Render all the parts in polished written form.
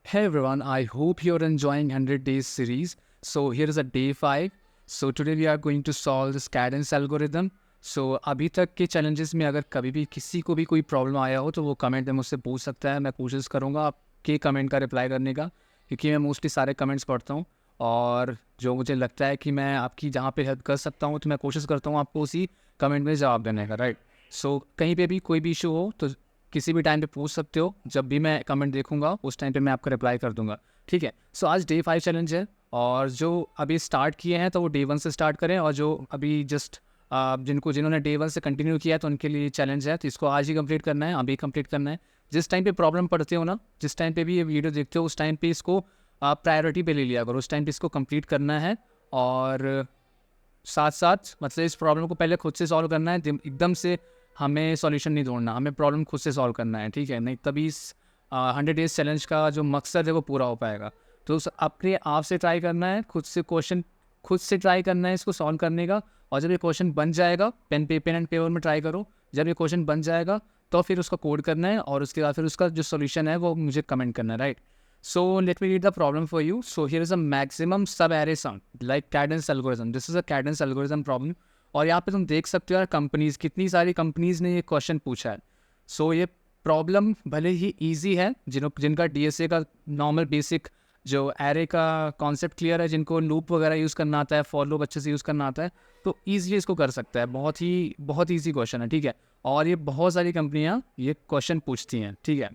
Hey everyone, I hope you're enjoying 100 Days series. So here is a day 5. So today we are going to solve this cadence algorithm. So अभी तक के challenges में अगर कभी भी किसी को भी कोई प्रॉब्लम आया हो तो वो कमेंट में मुझसे पूछ सकता है। मैं कोशिश करूँगा आपके कमेंट का रिप्लाई करने का, क्योंकि मैं मोस्टली सारे कमेंट्स पढ़ता हूँ और जो मुझे लगता है कि मैं आपकी जहाँ पे हेल्प कर सकता हूँ तो मैं कोशिश करता हूँ आपको उसी कमेंट में जवाब देने का, राइट। सो कहीं पे भी कोई भी इशू हो तो किसी भी टाइम पे पूछ सकते हो। जब भी मैं कमेंट देखूंगा उस टाइम पे मैं आपको रिप्लाई कर दूंगा, ठीक है। सो आज डे 5 चैलेंज है और जो अभी स्टार्ट किए हैं तो वो डे 1 से स्टार्ट करें, और जो अभी जस्ट जिन्होंने डे 1 से कंटिन्यू किया है तो उनके लिए चैलेंज है, तो इसको आज ही कंप्लीट करना है, अभी कंप्लीट करना है। जिस टाइम पे प्रॉब्लम पढ़ते हो ना, जिस टाइम पे भी ये वीडियो देखते हो, उस टाइम पे इसको प्रायोरिटी पे ले लिया करो, उस टाइम पे इसको कंप्लीट करना है। और साथ साथ मतलब इस प्रॉब्लम को पहले खुद से सॉल्व करना है, एकदम से हमें सॉल्यूशन नहीं ढूंढना, हमें प्रॉब्लम खुद से सॉल्व करना है, ठीक है। नहीं तभी इस 100 डेज चैलेंज का जो मकसद है वो पूरा हो पाएगा। तो अपने आप से ट्राई करना है, खुद से क्वेश्चन खुद से ट्राई करना है इसको सॉल्व करने का। और जब ये क्वेश्चन बन जाएगा, पेन एंड पेपर में ट्राई करो, जब ये क्वेश्चन बन जाएगा तो फिर उसका कोड करना है और उसके बाद फिर उसका जो सोल्यूशन है वो मुझे कमेंट करना है, right. So let me read the problem for you. So here is a maximum sub-array sum, like cadence algorithm. This is a cadence algorithm problem. और यहाँ पे तुम देख सकते हो यार, कंपनीज कितनी सारी कंपनीज ने ये क्वेश्चन पूछा है। सो ये प्रॉब्लम भले ही इजी है, जिनका डीएसए का नॉर्मल बेसिक जो एरे का कॉन्सेप्ट क्लियर है, जिनको लूप वगैरह यूज़ करना आता है, फॉर लूप अच्छे से यूज़ करना आता है, तो ईजिली इसको कर सकता है। बहुत ईजी क्वेश्चन है, ठीक है। और ये बहुत सारी कंपनियाँ ये क्वेश्चन पूछती हैं, ठीक है।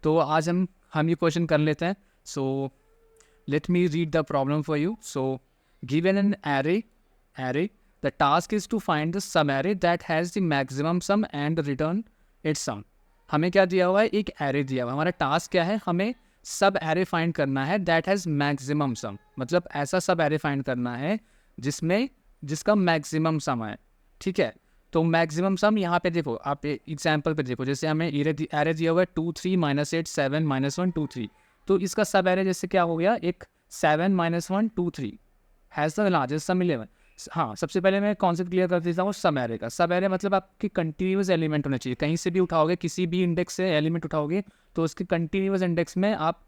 तो आज हम ये क्वेश्चन कर लेते हैं। So let me read the problem for you. So given an array the task is to find the sum array that has the maximum sum and return its sum. हमें क्या दिया हुआ है, एक एरे दिया हुआ है। हमारा टास्क क्या है, हमें सब एरे फाइंड करना है दैट हैज़ मैक्सिमम सम, मतलब ऐसा सब एरे फाइंड करना है जिसका मैक्सिमम सम है, ठीक है। तो मैक्सिमम सम यहाँ पे देखो, आप एग्जाम्पल पे देखो, जैसे हमें एरे दिया हुआ है 2 3 -8 7 -1 2 3। तो इसका सब एरे जैसे क्या हो गया, एक 7 -1 2 3 हैज़ द लार्जेस्ट सम 11। हाँ, सबसे पहले मैं कॉन्सेप्ट क्लियर कर देता हूँ सब एरे का। सब एरे मतलब आपकी कंटिन्यूस एलिमेंट होना चाहिए, कहीं से भी उठाओगे, किसी भी इंडेक्स से एलिमेंट उठाओगे तो उसके कंटिन्यूस इंडेक्स में आप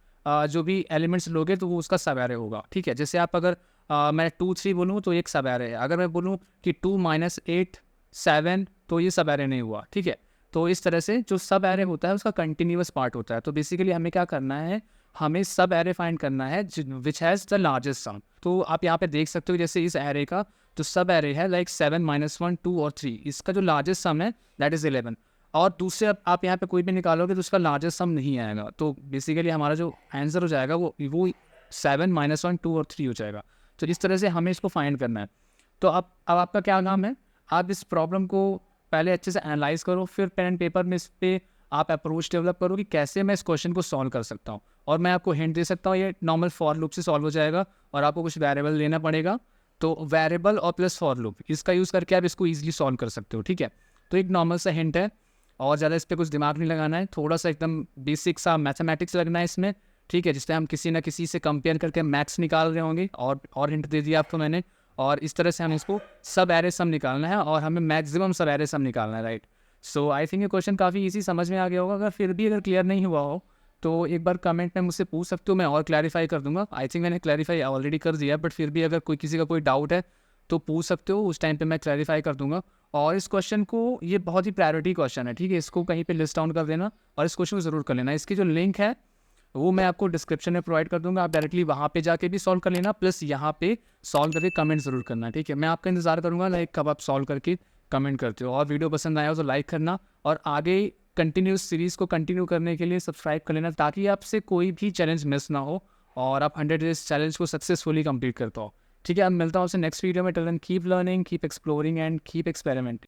जो भी एलिमेंट्स लोगे तो वो उसका सब एरे होगा, ठीक है। जैसे आप अगर मैं 2 3 बोलूँ तो एक सब एरे है, अगर मैं बोलूँ कि 2 -8 7 तो ये सब एरे नहीं हुआ, ठीक है। तो इस तरह से जो सब एरे होता है उसका कंटिन्यूस पार्ट होता है। तो बेसिकली हमें क्या करना है, हमें सब एरे फाइंड करना है विच हैज़ द लार्जेस्ट सम। तो आप यहाँ पे देख सकते हो, जैसे इस एरे का जो सब एरे है लाइक 7 -1 2 और 3, इसका जो लार्जेस्ट सम है दैट इज़ 11। और दूसरे आप यहाँ पे कोई भी निकालोगे तो उसका लार्जेस्ट सम नहीं आएगा। तो बेसिकली हमारा जो आंसर हो जाएगा वो 7 -1 2 और 3 हो जाएगा। तो इस तरह से हमें इसको फाइंड करना है। तो अब आपका क्या काम है, आप इस प्रॉब्लम को पहले अच्छे से एनालाइज करो, फिर पेन एंड पेपर में इस पे आप अप्रोच डेवलप करो कि कैसे मैं इस क्वेश्चन को सॉल्व कर सकता हूँ। और मैं आपको हिंट दे सकता हूँ, ये नॉर्मल फॉर लूप से सॉल्व हो जाएगा और आपको कुछ वेरिएबल लेना पड़ेगा। तो वेरिएबल और प्लस फॉर लूप, इसका यूज़ करके आप इसको ईजिली सॉल्व कर सकते हो, ठीक है। तो एक नॉर्मल सा हिंट है और ज़्यादा इस पर कुछ दिमाग नहीं लगाना है, थोड़ा सा एकदम बेसिक सा मैथमेटिक्स लगना है इसमें, ठीक है। जिससे हम किसी ना किसी से कंपेयर करके मैथ्स निकाल रहे होंगे, और हिंट दे दिया आपको मैंने। और इस तरह से हमें इसको सब एरे सम निकालना है और हमें मैक्सिमम सब एरे सम निकालना है, राइट। सो आई थिंक ये क्वेश्चन काफ़ी इजी समझ में आ गया होगा। अगर क्लियर नहीं हुआ हो तो एक बार कमेंट में मुझसे पूछ सकते हो, मैं और क्लैरिफाई कर दूंगा। आई थिंक मैंने क्लैरिफाई ऑलरेडी कर दिया, बट फिर भी अगर किसी का कोई डाउट है तो पूछ सकते हो, उस टाइम पे मैं क्लैरिफाई कर दूंगा। और इस क्वेश्चन को, ये बहुत ही प्रायोरिटी क्वेश्चन है, ठीक है। इसको कहीं पे लिस्ट डाउन कर देना और इस क्वेश्चन को ज़रूर कर लेना। इसकी जो लिंक है वो मैं आपको डिस्क्रिप्शन में प्रोवाइड कर दूंगा, आप डायरेक्टली वहाँ पे जाके भी सॉल्व कर लेना, प्लस यहाँ पे सॉल्व करके कमेंट ज़रूर करना, ठीक है। मैं आपका इंतजार करूँगा लाइक कब आप सॉल्व करके कमेंट करते हो। और वीडियो पसंद आया हो तो लाइक करना, और आगे कंटिन्यूस सीरीज़ को कंटिन्यू करने के लिए सब्सक्राइब कर लेना, ताकि आपसे कोई भी चैलेंज मिस ना हो और आप 100 डेज चैलेंज को सक्सेसफुली कंप्लीट करते हो, ठीक है। अब मिलता हूँ आपसे नेक्स्ट वीडियो में। Till then keep learning, keep exploring and keep experimenting.